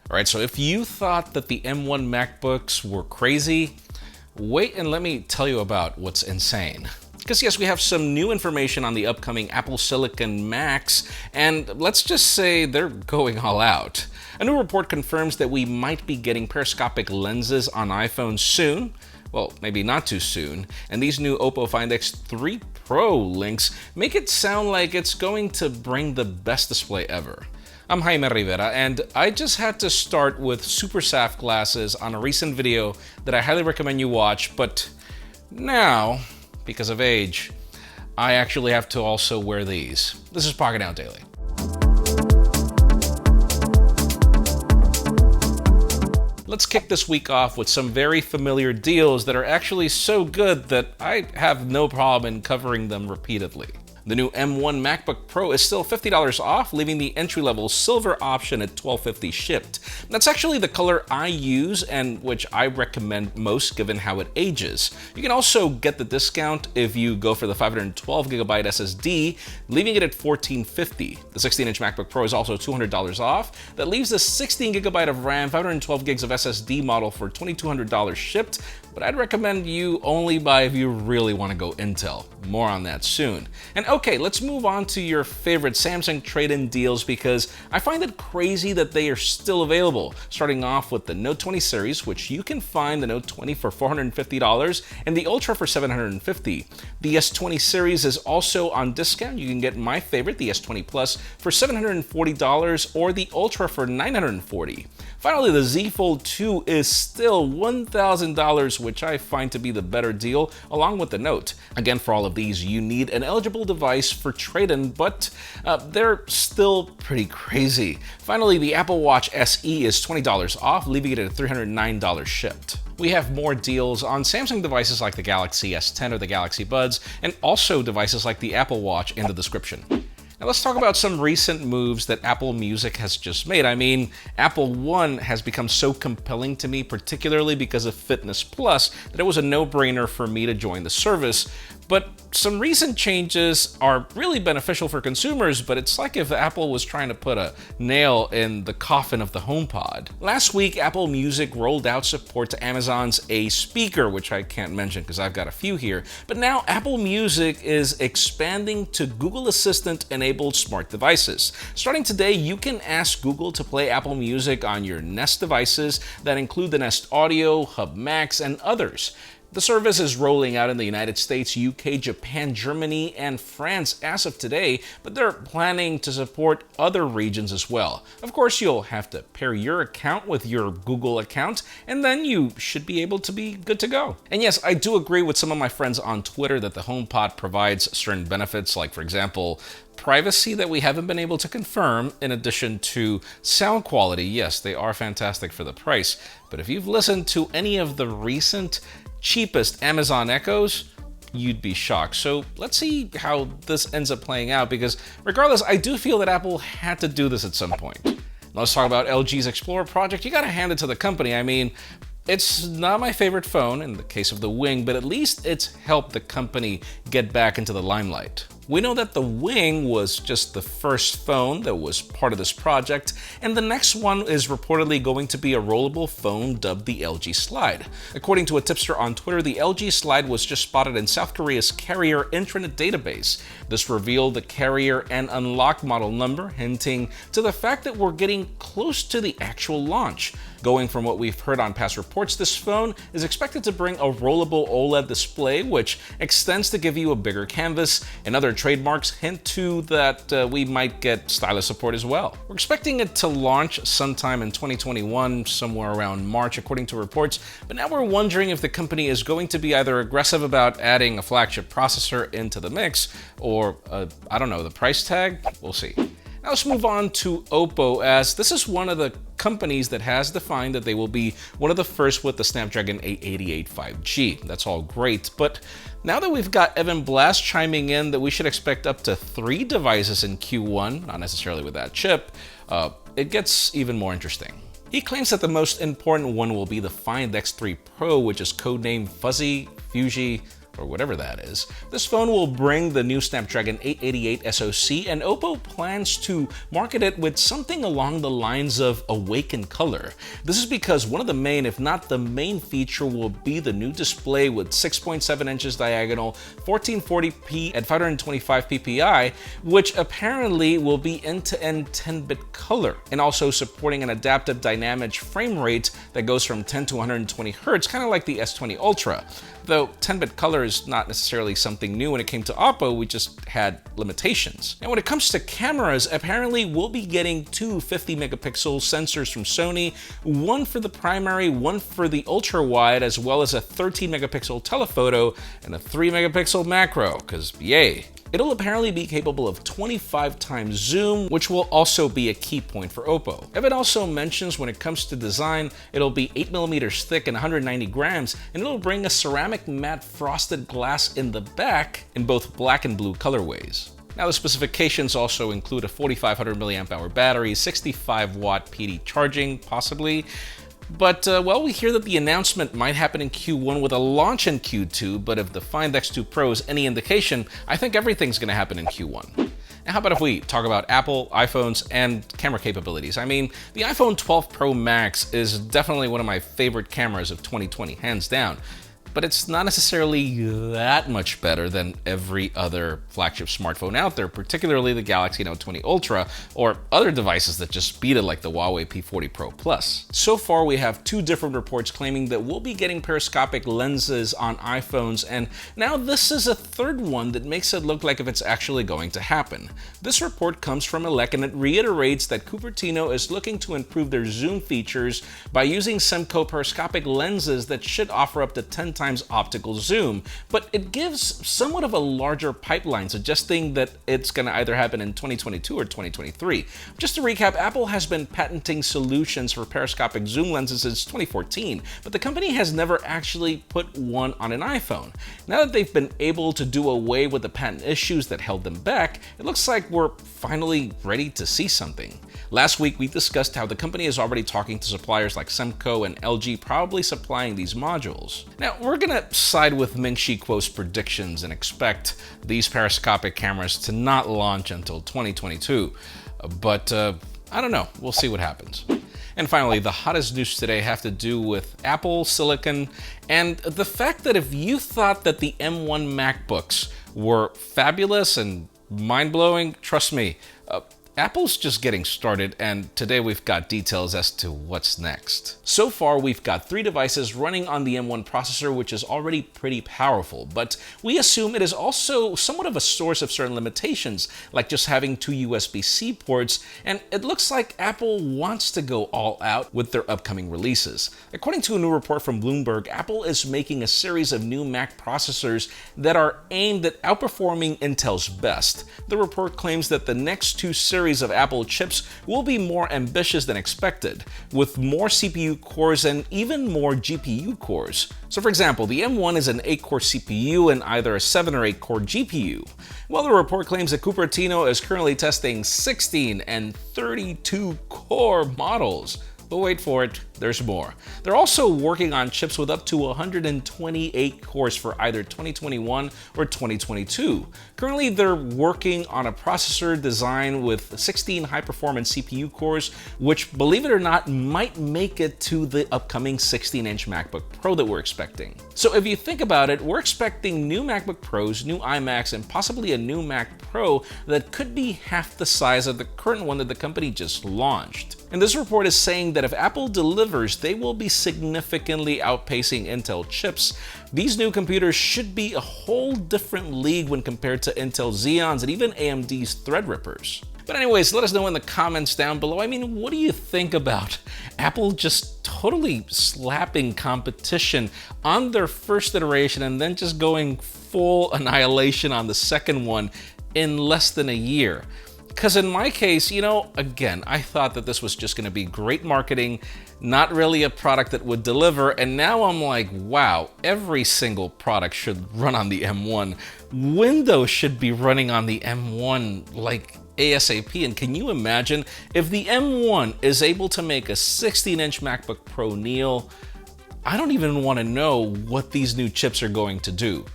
All right, so if you thought that the M1 MacBooks were crazy, wait and let me tell you about what's insane. Because yes, we have some new information on the upcoming Apple Silicon Macs, and let's just say they're going all out. A new report confirms that we might be getting periscopic lenses on iPhones soon. Well, maybe not too soon. And these new OPPO Find X3 Pro links make it sound like it's going to bring the best display ever. I'm Jaime Rivera, and I just had to start with Super SAF glasses on a recent video that I highly recommend you watch, but now, because of age, I actually have to also wear these. This is Pocketnow Daily. Let's kick this week off with some very familiar deals that are actually so good that I have no problem in covering them repeatedly. The new M1 MacBook Pro is still $50 off, leaving the entry-level silver option at $1250 shipped. That's actually the color I use and which I recommend most given how it ages. You can also get the discount if you go for the 512GB SSD, leaving it at $1450. The 16-inch MacBook Pro is also $200 off. That leaves the 16GB of RAM, 512GB of SSD model for $2200 shipped, but I'd recommend you only buy if you really want to go Intel. More on that soon. And okay, let's move on to your favorite Samsung trade-in deals because I find it crazy that they are still available. Starting off with the Note 20 series, which you can find the Note 20 for $450 and the Ultra for $750. The S20 series is also on discount. You can get my favorite, the S20 Plus, for $740 or the Ultra for $940. Finally, the Z Fold 2 is still $1,000, which I find to be the better deal, along with the Note. Again, for all of these, you need an eligible device for trade-in, but they're still pretty crazy. Finally, the Apple Watch SE is $20 off, leaving it at $309 shipped. We have more deals on Samsung devices like the Galaxy S10 or the Galaxy Buds, and also devices like the Apple Watch in the description. Now let's talk about some recent moves that Apple Music has just made. I mean, Apple One has become so compelling to me, particularly because of Fitness Plus, that it was a no-brainer for me to join the service. But some recent changes are really beneficial for consumers, but it's like if Apple was trying to put a nail in the coffin of the HomePod. Last week, Apple Music rolled out support to Amazon's A Speaker, which I can't mention because I've got a few here. But now Apple Music is expanding to Google Assistant-enabled smart devices. Starting today, you can ask Google to play Apple Music on your Nest devices that include the Nest Audio, Hub Max, and others. The service is rolling out in the United States, UK, Japan, Germany, and France as of today, but they're planning to support other regions as well. Of course, you'll have to pair your account with your Google account, and then you should be able to be good to go. And yes, I do agree with some of my friends on Twitter that the HomePod provides certain benefits, like, for example, privacy that we haven't been able to confirm, in addition to sound quality. Yes, they are fantastic for the price, but if you've listened to any of the recent cheapest Amazon Echoes, you'd be shocked. So let's see how this ends up playing out, because regardless, I do feel that Apple had to do this at some point. Let's talk about LG's Explorer project. You gotta hand it to the company. I mean, it's not my favorite phone in the case of the Wing, but at least it's helped the company get back into the limelight. We know that the Wing was just the first phone that was part of this project, and the next one is reportedly going to be a rollable phone dubbed the LG Slide. According to a tipster on Twitter, the LG Slide was just spotted in South Korea's carrier intranet database. This revealed the carrier and unlock model number, hinting to the fact that we're getting close to the actual launch. Going from what we've heard on past reports, this phone is expected to bring a rollable OLED display, which extends to give you a bigger canvas, and other trademarks hint to that we might get stylus support as well. We're expecting it to launch sometime in 2021, somewhere around March, according to reports, but now we're wondering if the company is going to be either aggressive about adding a flagship processor into the mix, or, I don't know, the price tag? We'll see. Now let's move on to OPPO, as this is one of the companies that has defined that they will be one of the first with the Snapdragon 888 5G. That's all great, but now that we've got Evan Blass chiming in that we should expect up to 3 devices in Q1, not necessarily with that chip, it gets even more interesting. He claims that the most important one will be the Find X3 Pro, which is codenamed Fuzzy, Fuji, or whatever that is. This phone will bring the new Snapdragon 888 SoC, and OPPO plans to market it with something along the lines of awakened color. This is because one of the main, if not the main feature, will be the new display with 6.7 inches diagonal, 1440p at 525 ppi, which apparently will be end-to-end 10-bit color, and also supporting an adaptive dynamic frame rate that goes from 10 to 120 Hz, kind of like the S20 Ultra. Though 10-bit color is not necessarily something new when it came to OPPO, we just had limitations. And when it comes to cameras, apparently we'll be getting two 50-megapixel sensors from Sony, one for the primary, one for the ultra-wide, as well as a 13-megapixel telephoto and a 3-megapixel macro, because yay. It'll apparently be capable of 25 times zoom, which will also be a key point for OPPO. Evan also mentions when it comes to design, it'll be 8mm thick and 190 grams, and it'll bring a ceramic matte frosted glass in the back in both black and blue colorways. Now, the specifications also include a 4500 mAh battery, 65-watt PD charging, possibly. But, well, we hear that the announcement might happen in Q1 with a launch in Q2, but if the Find X2 Pro is any indication, I think everything's going to happen in Q1. Now, how about if we talk about Apple, iPhones, and camera capabilities? I mean, the iPhone 12 Pro Max is definitely one of my favorite cameras of 2020, hands down. But it's not necessarily that much better than every other flagship smartphone out there, particularly the Galaxy S20 Ultra or other devices that just beat it like the Huawei P40 Pro Plus. So far, we have two different reports claiming that we'll be getting periscopic lenses on iPhones, and now this is a third one that makes it look like if it's actually going to happen. This report comes from Elec, and it reiterates that Cupertino is looking to improve their zoom features by using Semco periscopic lenses that should offer up to 10 times optical zoom, but it gives somewhat of a larger pipeline, suggesting that it's going to either happen in 2022 or 2023. Just to recap, Apple has been patenting solutions for periscopic zoom lenses since 2014, but the company has never actually put one on an iPhone. Now that they've been able to do away with the patent issues that held them back, it looks like we're finally ready to see something. Last week, we discussed how the company is already talking to suppliers like Semco and LG, probably supplying these modules. Now, we're going to side with Ming-Chi Kuo's predictions and expect these periscopic cameras to not launch until 2022. But I don't know. We'll see what happens. And finally, the hottest news today have to do with Apple, Silicon, and the fact that if you thought that the M1 MacBooks were fabulous and mind-blowing, trust me, Apple's just getting started, and today we've got details as to what's next. So far, we've got 3 devices running on the M1 processor, which is already pretty powerful, but we assume it is also somewhat of a source of certain limitations, like just having 2 USB-C ports, and it looks like Apple wants to go all out with their upcoming releases. According to a new report from Bloomberg, Apple is making a series of new Mac processors that are aimed at outperforming Intel's best. The report claims that the next 2 series of Apple chips will be more ambitious than expected, with more CPU cores and even more GPU cores. So for example, the M1 is an 8-core CPU and either a 7 or 8-core GPU. Well, the report claims that Cupertino is currently testing 16 and 32-core models. But wait for it, there's more. They're also working on chips with up to 128 cores for either 2021 or 2022. Currently, they're working on a processor design with 16 high-performance CPU cores, which, believe it or not, might make it to the upcoming 16-inch MacBook Pro that we're expecting. So if you think about it, we're expecting new MacBook Pros, new iMacs, and possibly a new Mac Pro that could be half the size of the current one that the company just launched. And this report is saying that if Apple delivers, they will be significantly outpacing Intel chips. These new computers should be a whole different league when compared to Intel Xeons and even AMD's Threadrippers. But anyways, let us know in the comments down below. I mean, what do you think about Apple just totally slapping competition on their first iteration and then just going full annihilation on the second one in less than a year? Because in my case, you know, again, I thought that this was just going to be great marketing, not really a product that would deliver, and now I'm like, wow, every single product should run on the M1. Windows should be running on the M1 like ASAP, and can you imagine if the M1 is able to make a 16-inch MacBook Pro Neo? I don't even want to know what these new chips are going to do.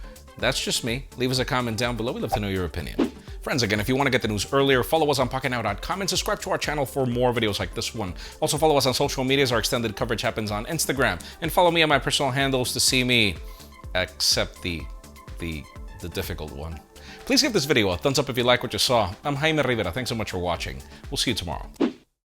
That's just me. Leave us a comment down below. We'd love to know your opinion. Friends, again, if you want to get the news earlier, follow us on Pocketnow.com and subscribe to our channel for more videos like this one. Also, follow us on social medias. Our extended coverage happens on Instagram. And follow me on my personal handles to see me, except the difficult one. Please give this video a thumbs up if you like what you saw. I'm Jaime Rivera. Thanks so much for watching. We'll see you tomorrow.